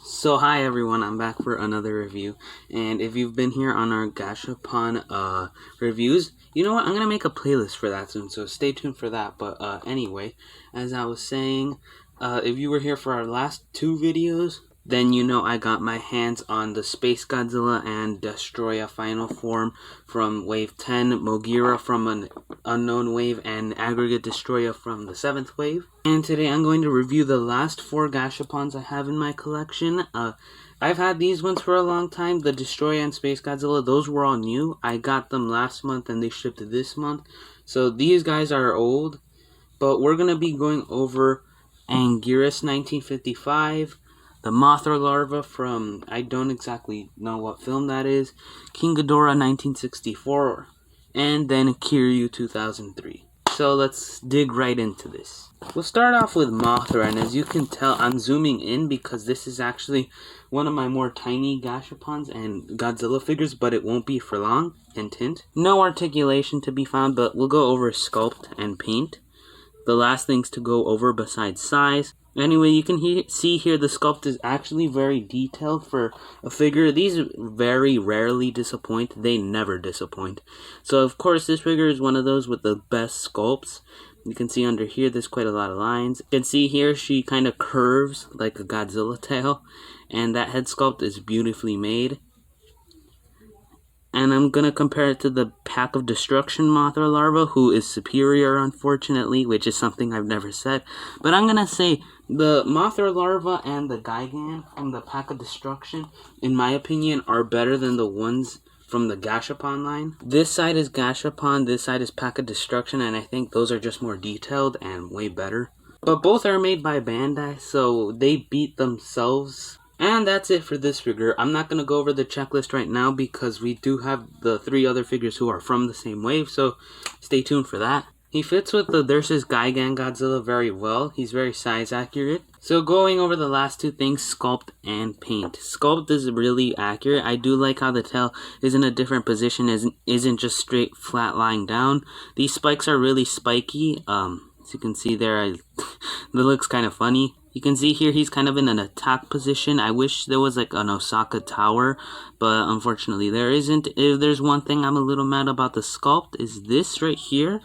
So hi everyone, I'm back for another review, and if you've been here on our Gashapon reviews, you know what, I'm gonna make a playlist for that soon, so stay tuned for that. But anyway, as I was saying, if you were here for our last two videos, then you know I got my hands on the Space Godzilla and Destroya final form from Wave 10, Mothra from an unknown wave, and Aggregate Destroya from the 7th wave. And today I'm going to review the last four Gashapons I have in my collection. I've had these ones for a long time, the Destroya and Space Godzilla. Those were all new. I got them last month and they shipped this month. So these guys are old, but we're going to be going over Anguirus 1955, the Mothra larva from, I don't exactly know what film that is, King Ghidorah 1964, and then Kiryu 2003. So let's dig right into this. We'll start off with Mothra, and as you can tell, I'm zooming in because this is actually one of my more tiny Gashapons and Godzilla figures, but it won't be for long. Hint, hint. No articulation to be found, but we'll go over sculpt and paint. The last things to go over besides size. Anyway, you can see here the sculpt is actually very detailed for a figure. These very rarely disappoint. They never disappoint. So of course this figure is one of those with the best sculpts. You can see under here there's quite a lot of lines. You can see here she kind of curves like a Godzilla tail. And that head sculpt is beautifully made. And I'm going to compare it to the Pack of Destruction Mothra larva, who is superior, unfortunately, which is something I've never said. But I'm going to say the Mothra larva and the Gigan from the Pack of Destruction, in my opinion, are better than the ones from the Gashapon line. This side is Gashapon, this side is Pack of Destruction, and I think those are just more detailed and way better. But both are made by Bandai, so they beat themselves. And that's it for this figure. I'm not going to go over the checklist right now because we do have the three other figures who are from the same wave, so stay tuned for that. He fits with the Dersis Gigan Godzilla very well. He's very size accurate. So going over the last two things, sculpt and paint. Sculpt is really accurate. I do like how the tail is in a different position, isn't just straight flat lying down. These spikes are really spiky. As you can see there, that looks kind of funny. You can see here he's kind of in an attack position. I wish there was like an Osaka tower, but unfortunately there isn't. If there's one thing I'm a little mad about the sculpt is this right here.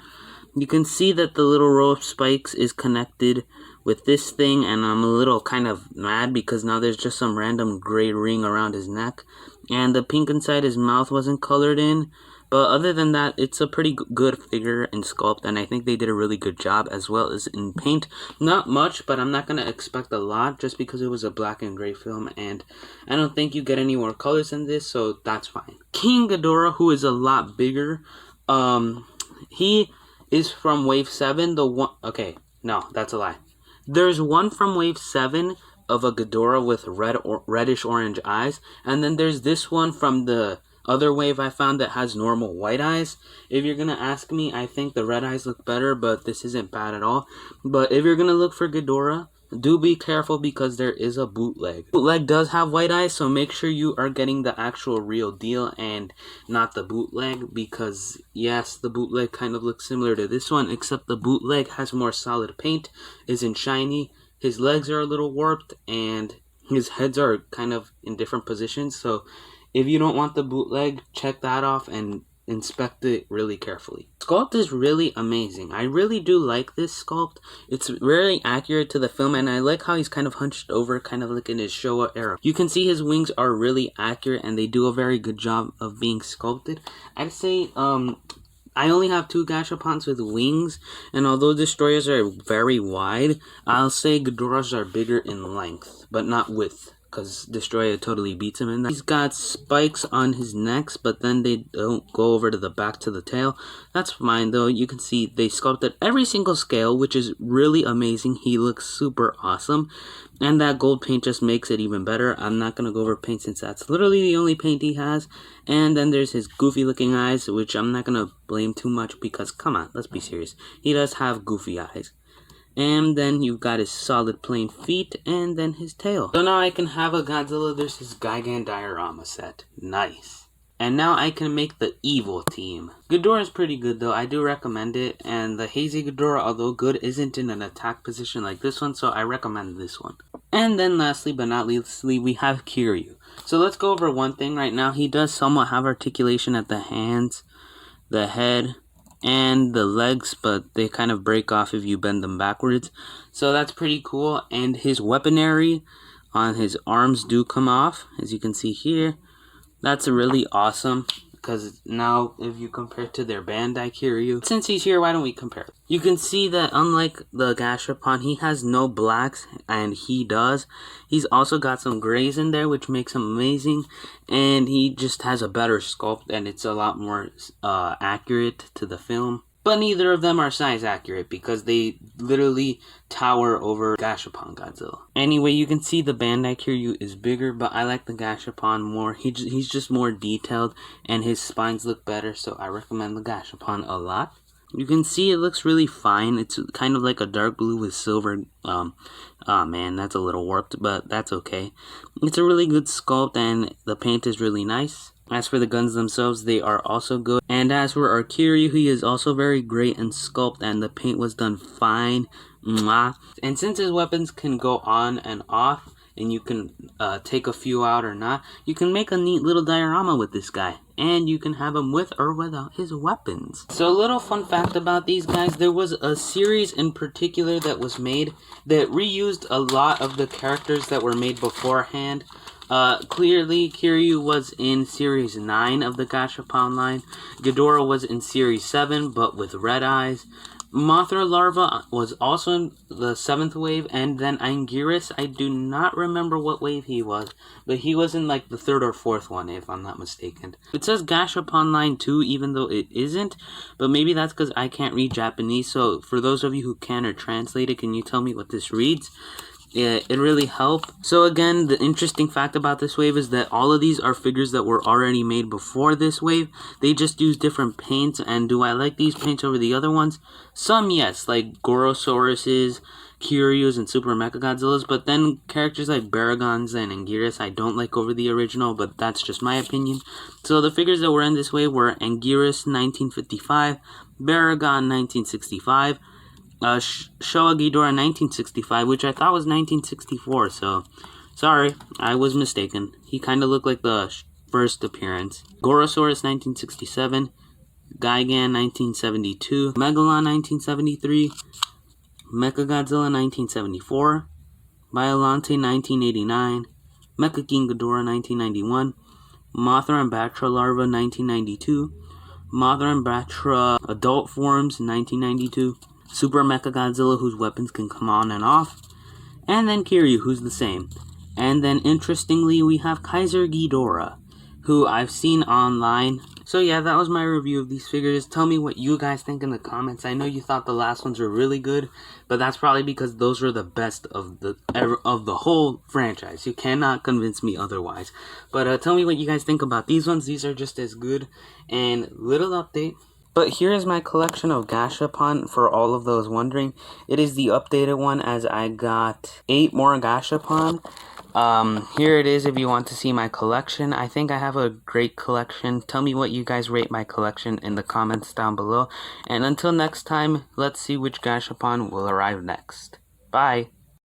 You can see that the little row of spikes is connected with this thing, and I'm a little kind of mad because now there's just some random gray ring around his neck. And the pink inside his mouth wasn't colored in. But other than that, it's a pretty good figure in sculpt, and I think they did a really good job as well as in paint. Not much, but I'm not going to expect a lot just because it was a black and gray film, and I don't think you get any more colors in this, so that's fine. King Ghidorah, who is a lot bigger, he is from Wave 7, the one... Okay, no, that's a lie. There's one from Wave 7 of a Ghidorah with reddish-orange eyes, and then there's this one from the other wave I found that has normal white eyes. If you're gonna ask me, I think the red eyes look better, but this isn't bad at all. But if you're gonna look for Ghidorah, do be careful because there is a bootleg. Bootleg does have white eyes, so make sure you are getting the actual real deal and not the bootleg, because yes, the bootleg kind of looks similar to this one, except the bootleg has more solid paint, isn't shiny, his legs are a little warped, and his heads are kind of in different positions, so if you don't want the bootleg, check that off and inspect it really carefully. Sculpt is really amazing. I really do like this sculpt. It's really accurate to the film, and I like how he's kind of hunched over, kind of like in his Showa era. You can see his wings are really accurate, and they do a very good job of being sculpted. I'd say, I only have two Gashapons with wings, and although Destroyers are very wide, I'll say Ghidorahs are bigger in length, but not width, because Destroyer totally beats him in that. He's got spikes on his necks, but then they don't go over to the back to the tail. That's fine though. You can see they sculpted every single scale, which is really amazing. He looks super awesome, and that gold paint just makes it even better. I'm not going to go over paint since that's literally the only paint he has. And then there's his goofy looking eyes, which I'm not going to blame too much because, come on, let's be serious. He does have goofy eyes. And then you've got his solid plain feet, and then his tail. So now I can have a Godzilla vs. Gigan diorama set. Nice. And now I can make the evil team. Ghidorah is pretty good though, I do recommend it. And the Hazy Ghidorah, although good, isn't in an attack position like this one, so I recommend this one. And then lastly but not leastly, we have Kiryu. So let's go over one thing right now. He does somewhat have articulation at the hands, the head, and the legs, but they kind of break off if you bend them backwards. So that's pretty cool. And his weaponry on his arms do come off, as you can see here. That's really awesome, because now if you compare to their Bandai Kiryu, since he's here, why don't we compare? You can see that unlike the Gashapon, he has no blacks, and he does. He's also got some grays in there, which makes him amazing, and he just has a better sculpt, and it's a lot more accurate to the film. But neither of them are size accurate because they literally tower over Gashapon Godzilla. Anyway, you can see the Bandai Kiryu is bigger, but I like the Gashapon more. He's just more detailed and his spines look better, so I recommend the Gashapon a lot. You can see it looks really fine. It's kind of like a dark blue with silver. Oh man, that's a little warped, but that's okay. It's a really good sculpt and the paint is really nice. As for the guns themselves, they are also good. And as for our Kiryu, he is also very great in sculpt and the paint was done fine. Mwah. And since his weapons can go on and off, and you can take a few out or not, you can make a neat little diorama with this guy. And you can have him with or without his weapons. So a little fun fact about these guys, there was a series in particular that was made that reused a lot of the characters that were made beforehand. Clearly, Kiryu was in Series 9 of the Gashapon line. Ghidorah was in Series 7, but with red eyes. Mothra Larva was also in the 7th wave, and then Anguirus, I do not remember what wave he was, but he was in like the 3rd or 4th one, if I'm not mistaken. It says Gashapon line 2, even though it isn't, but maybe that's because I can't read Japanese, so for those of you who can or translate it, can you tell me what this reads? It really helped. So again, the interesting fact about this wave is that all of these are figures that were already made before this wave. They just use different paints, and do I like these paints over the other ones? Some yes, like Gorosauruses, Kiryus, and Super Mechagodzillas, but then characters like Baragons and Anguirus I don't like over the original, but that's just my opinion. So the figures that were in this wave were Anguirus 1955, Baragon 1965, Showa Ghidorah 1965, which I thought was 1964, so sorry, I was mistaken. He kind of looked like the first appearance. Gorosaurus 1967, Gigan 1972, Megalon 1973, Mechagodzilla 1974, Biollante 1989, Mecha King Ghidorah 1991, Mothra and Batra Larva 1992, Mothra and Batra Adult Forms 1992, Super Mechagodzilla, whose weapons can come on and off, and then Kiryu, who's the same. And then interestingly, we have Kaiser Ghidorah, who I've seen online. So yeah, that was my review of these figures. Tell me what you guys think in the comments. I know you thought the last ones were really good, but that's probably because those were the best of the whole franchise. You cannot convince me otherwise. But tell me what you guys think about these ones. These are just as good. And little update. But here is my collection of Gashapon for all of those wondering. It is the updated one as I got 8 more Gashapon. Here it is if you want to see my collection. I think I have a great collection. Tell me what you guys rate my collection in the comments down below. And until next time, let's see which Gashapon will arrive next. Bye!